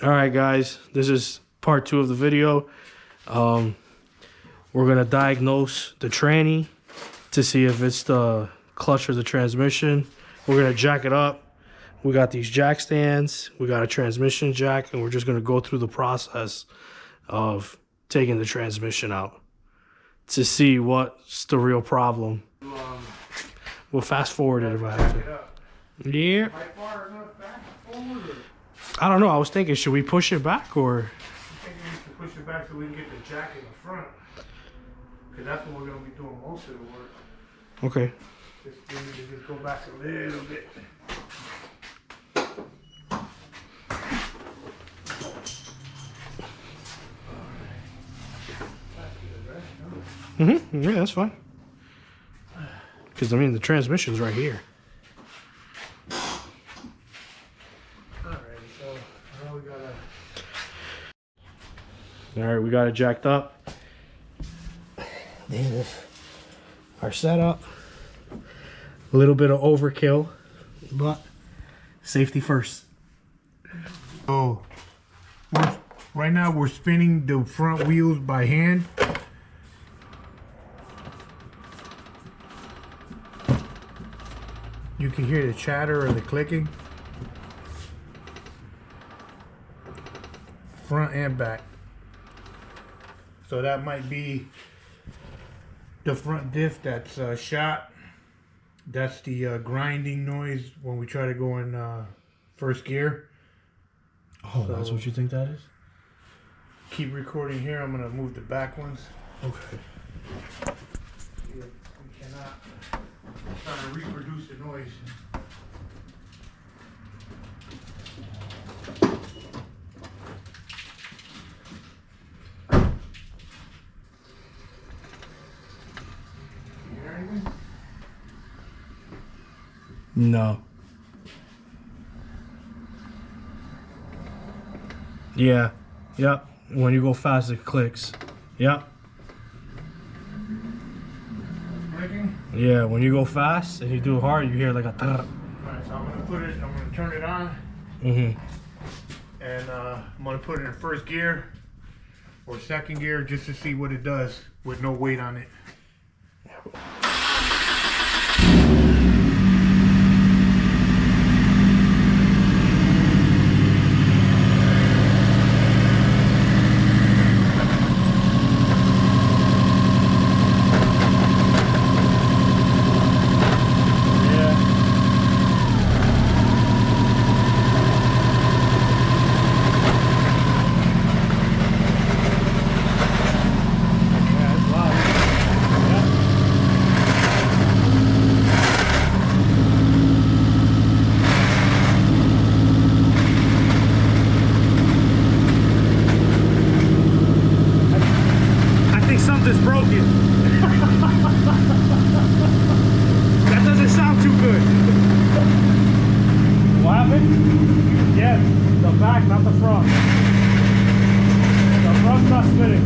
All right, guys, this is part 2 of the video. We're gonna diagnose the tranny to see if it's the clutch or the transmission. We're gonna jack it up. We got these jack stands, we got a transmission jack, and we're just gonna go through the process of taking the transmission out to see what's the real problem. We'll fast forward it if I have to. Yeah. I don't know. I was thinking, should we push it back or? I think we should push it back so we can get the jack in the front. Because that's what we're going to be doing most of the work. Okay. We need to just go back a little bit. Mm-hmm. Yeah, that's fine. Because, I mean, the transmission's right here. All right, we got it jacked up. There's our setup. A little bit of overkill, but safety first. So, right now we're spinning the front wheels by hand. You can hear the chatter or the clicking. Front and back. So that might be the front diff that's shot. That's the grinding noise when we try to go in first gear. Oh, so that's what you think that is? Keep recording here. I'm gonna move the back ones. Okay. We cannot try to reproduce the noise. No. Yeah. Yep. When you go fast, it clicks. Yep. Clicking? Yeah. When you go fast and you do it hard, you hear like a. Alright, so I'm gonna turn it on. Mm-hmm. And I'm gonna put it in first gear or second gear just to see what it does with no weight on it. Something's broken. That doesn't sound too good. What happened? Yes, the back, not the front. The front's not spinning.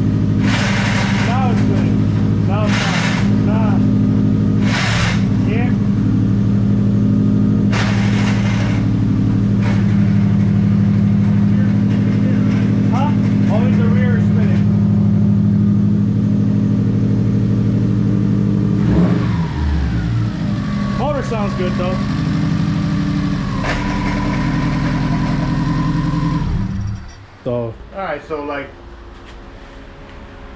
Now it's spinning. Now it's not. Nah. Yeah. Huh? Always the rear is spinning. Motor sounds good though. So Alright, so like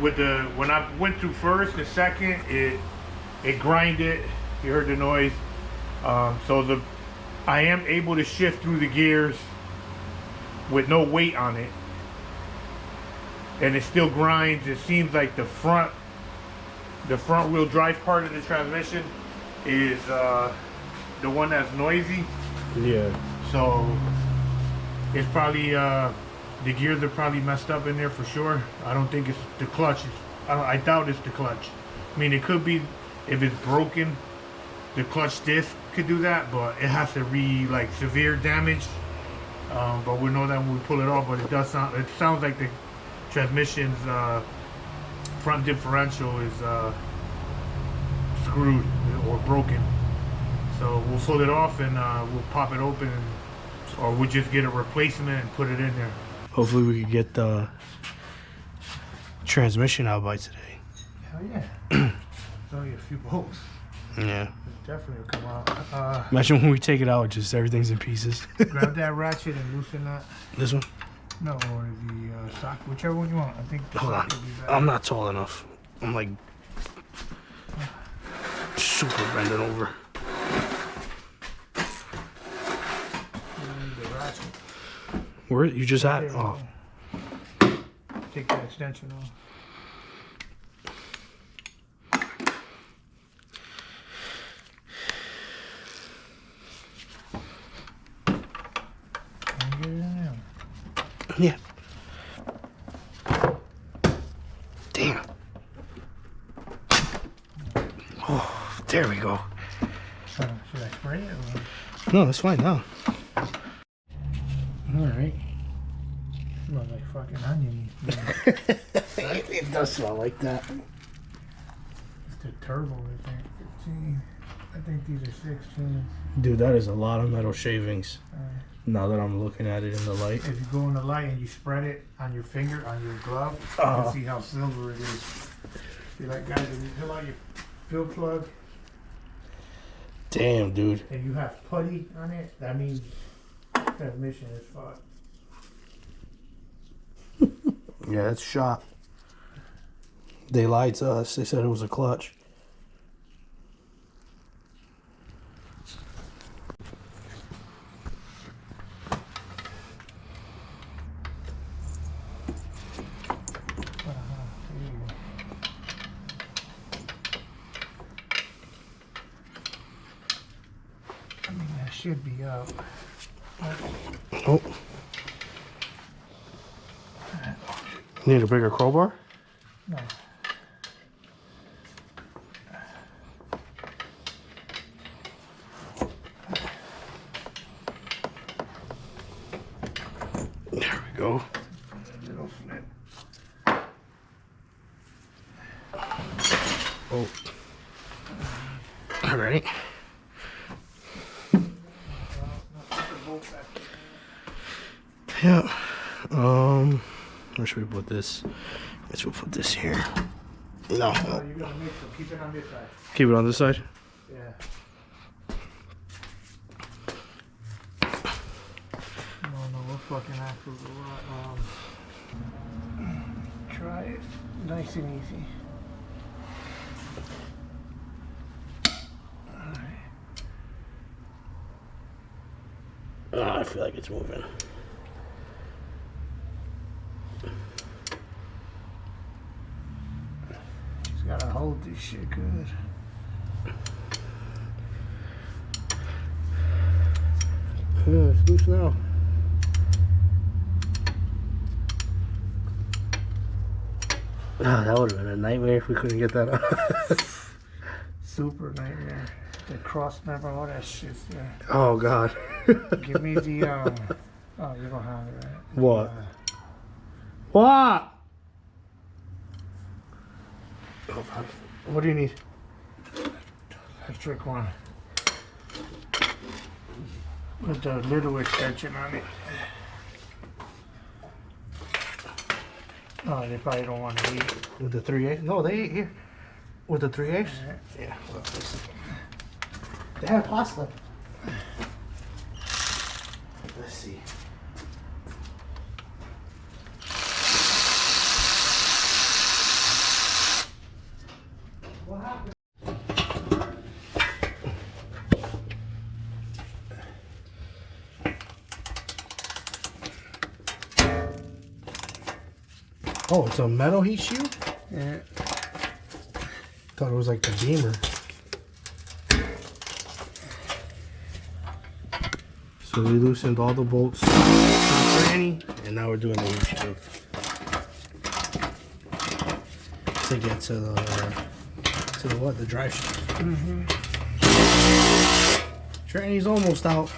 with the when I went through first and second, it grinded. You heard the noise. So I am able to shift through the gears with no weight on it, and it still grinds. It seems like the front wheel drive part of the transmission is the one that's noisy. yeah. So it's probably the gears are probably messed up in there for sure. I don't think it's the clutch. I doubt it's the clutch. I mean, it could be if it's broken. The clutch disc could do that, but it has to be like severe damage. But we know that when we pull it off. But it does sound. It sounds like the transmission's front differential is screwed or broken. So we'll pull it off and we'll pop it open, or we'll just get a replacement and put it in there. Hopefully we can get the transmission out by today. Hell yeah. There's only a few bolts. Yeah. It definitely will come out. Imagine when we take it out, just everything's in pieces. Grab that ratchet and loosen that. This one? No, or the sock, whichever one you want. I think the Hold on. sock will be better. I'm not tall enough. I'm like super bending over. You need the ratchet. Where you just had? There we Oh, go. Take that extension off. Can you get it in there? yeah. Damn. Oh, there we go. Should I spray it? Or? No, it's fine now. Alright. Smells like fucking onion. It does smell like that. It's the turbo, I think. 15. I think these are 16. Dude, that is a lot of metal shavings. Now that I'm looking at it in the light. If you go in the light and you spread it on your finger, on your glove, you can see how silver it is. See, like, guys, if you fill out your fill plug Damn, dude. and you have putty on it, that means transmission is fucked. Yeah, it's shot. They lied to us. They said it was a clutch. I mean, that should be up. Oh. Need a bigger crowbar? No. There we go. Little flip. Oh. All right. Yeah. Where should we put this? I guess we'll put this here. No. You're gonna mix them. Keep it on this side. Keep it on this side. Yeah. No, what fucking axles are what? Try it. Nice and easy. I feel like it's moving. Just gotta hold this shit good. Yeah, it's loose now. That would have been a nightmare if we couldn't get that out. Super nightmare. The cross member, all that shit's there. Oh, God. Give me the, oh, you don't have it, right? What? What? Oh, God. What do you need? Electric one. With the little extension on it. Oh, they probably don't want to eat. With the 3/8? No, they eat here. With the 3/8? Right. Yeah. Well, listen. They have pasta. Let's see. What happened? Oh, it's a metal heat shield? Yeah. Thought it was like the Beamer. So we loosened all the bolts to the granny, and now we're doing the heat shield to get to the what? The drive shaft. Tranny's almost out.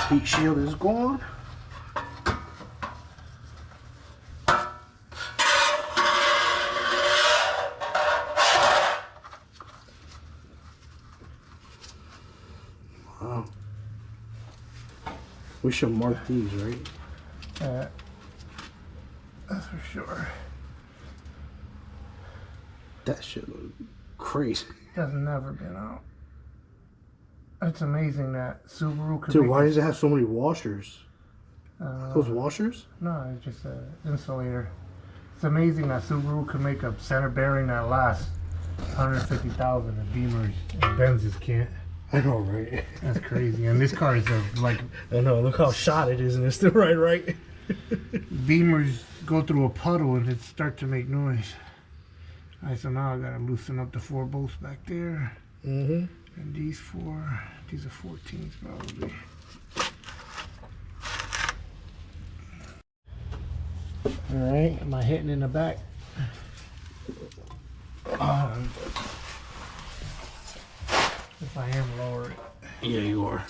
Heat shield is gone. Wow. We should mark these, right? That's for sure. That shit look crazy. That's never been out. It's amazing that Subaru could. Dude, make why does it have so many washers? Those washers? No, it's just an insulator. It's amazing that Subaru could make a center bearing that lasts 150,000 and Beamers and Benzes can't. I know, right? That's crazy. And this car is like. I know. Look how shot it is, and it's still right. Beamers go through a puddle and it start to make noise. Alright, so now I gotta loosen up the 4 bolts back there. Mm-hmm. And these are 14s probably. Alright, am I hitting in the back? If I am, lower it. Yeah, you are.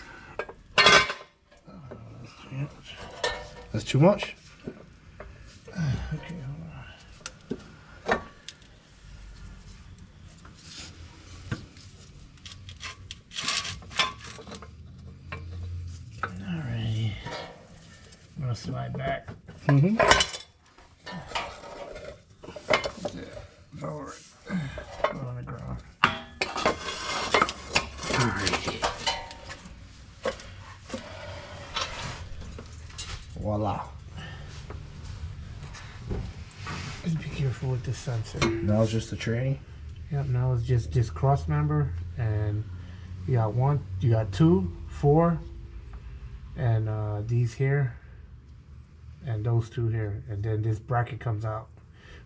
That's too much? Okay, hold on. Alrighty. I'm gonna slide back. Mm-hmm. That's it. Lower it. Put it on the ground. Alright. Voila. Just be careful with the sensor. Now it's just the tranny. Yep, now it's just cross member, and you got 1, you got 2, 4, and these here, and those 2 here, and then this bracket comes out.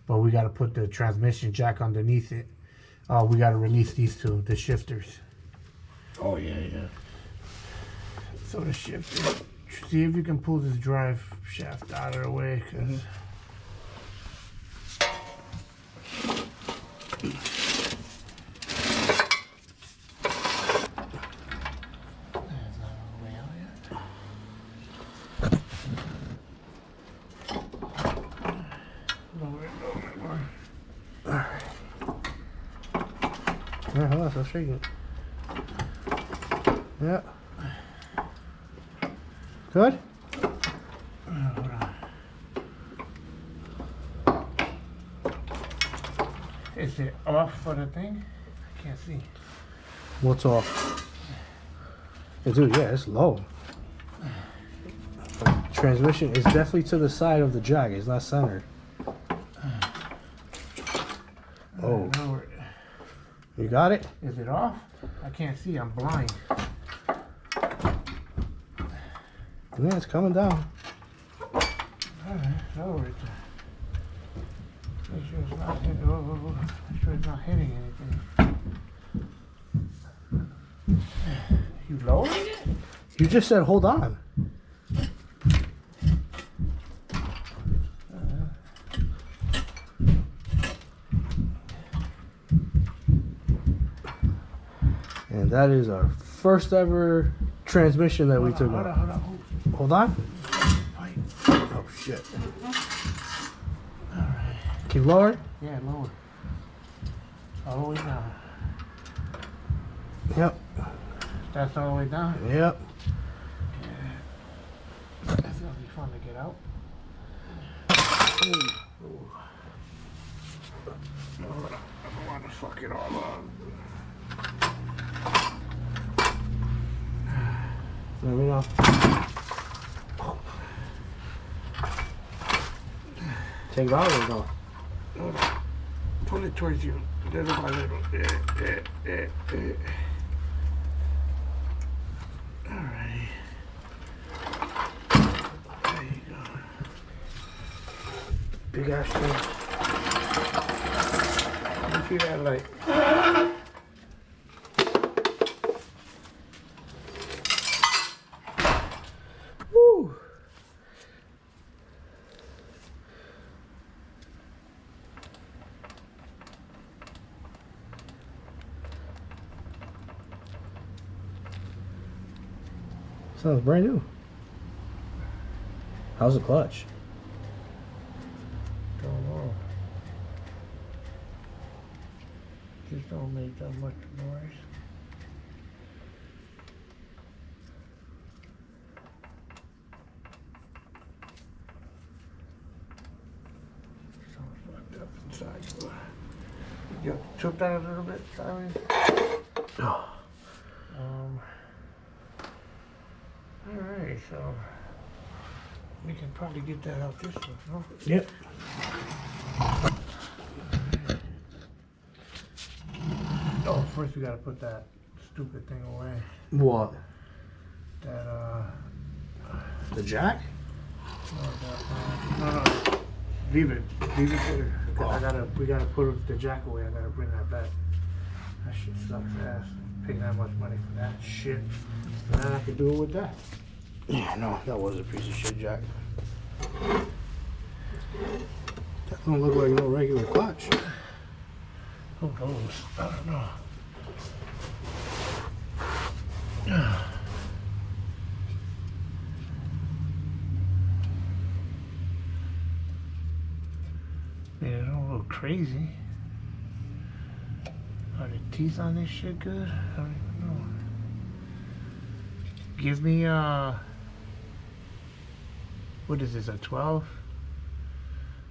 But we got to put the transmission jack underneath it. We got to release these 2, the shifters. Oh yeah. So the shifter. See if you can pull this drive shaft out of the way, cause. Yeah, hold on, so shake it. Yeah. Good? Hold on. Is it off for the thing? I can't see. What's off? Yeah, dude, yeah, it's low. Transmission is definitely to the side of the jack. It's not centered. Oh. Lower it. You got it? Is it off? I can't see. I'm blind. Yeah, it's coming down. Alright, lower it. Make sure it's not hitting. Make sure it's not hitting anything. You lowering it? You just said hold on. And that is our first ever transmission that we took Hold off. on. Hold on. Oh shit. Alright. Keep lower. Yeah, lower. All the way down. Yep. That's all the way down? Yep. That's gonna be fun to get out. Ooh. I don't want to fuck it all up. Let me know. Take it out or no? Hold on. Pull it towards you, little by little. Alright. There you go. Big ass thing. You see that light? Woo. Sounds brand new. How's the clutch? Don't know. Just don't make that much noise. Sounds locked up inside. You took that a little bit, Simon? Oh. Alright, so we can probably get that out this way, huh? Yep. Oh, first we gotta put that stupid thing away. What? That, The jack? no. Leave it there. We gotta put the jack away. I gotta bring that back. That shit sucks ass. Paying that much money for that shit. And then I could do it with that. Yeah, no, that was a piece of shit jack. That don't look like no regular clutch. Who knows? I don't know. Man, it don't look crazy. Are the teeth on this shit good? I don't even know. Give me what is this, a 12?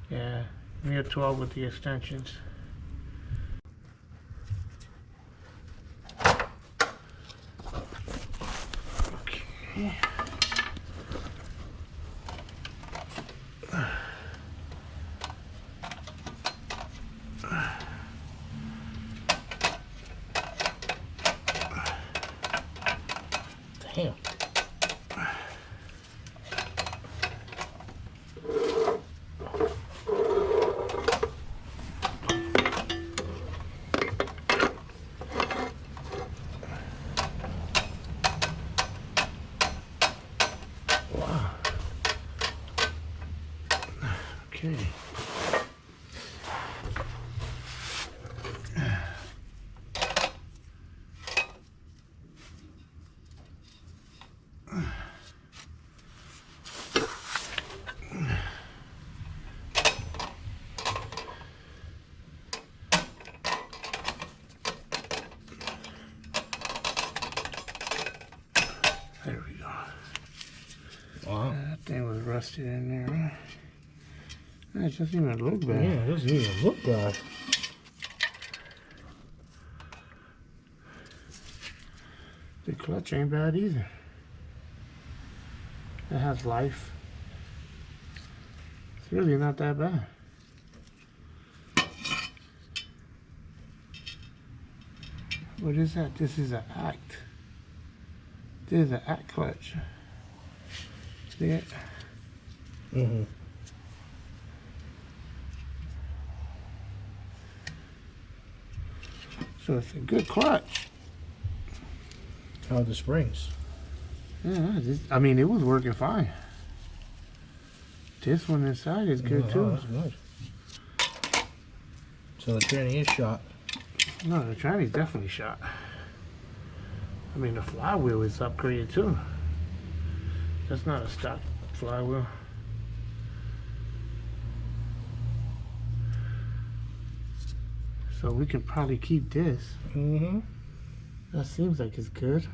Yeah, give me a 12 with the extensions. Okay. Damn. Wow. Okay. There we go. Wow. That thing was rusted in there, huh? It doesn't even look bad. Yeah, it doesn't even look bad. The clutch ain't bad either. It has life. It's really not that bad. What is that? This is an act. This is an act clutch. See it? Mm-hmm. So it's a good clutch. How are the springs? Yeah, I mean, it was working fine. This one inside is good too. That's good. So the tranny is shot. No, the tranny's definitely shot. I mean, the flywheel is upgraded too. That's not a stock flywheel. So we can probably keep this. Mm-hmm. That seems like it's good.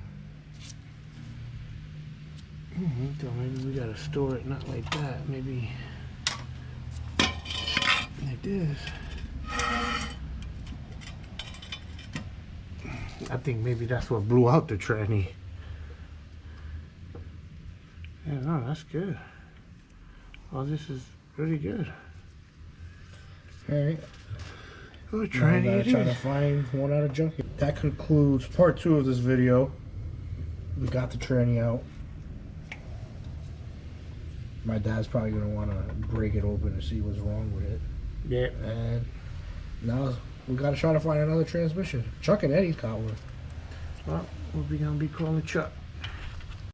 So maybe we gotta store it not like that. Maybe like this. I think maybe that's what blew out the tranny. Yeah, no, that's good. All this is really good. All right. Oh, Now I tranny gotta it try to is. find one out of junkie. That concludes part 2 of this video. We got the tranny out. My dad's probably gonna want to break it open and see what's wrong with it. Yeah. And now we gotta try to find another transmission. Chuck and Eddie's got one. Well, we're gonna be calling Chuck.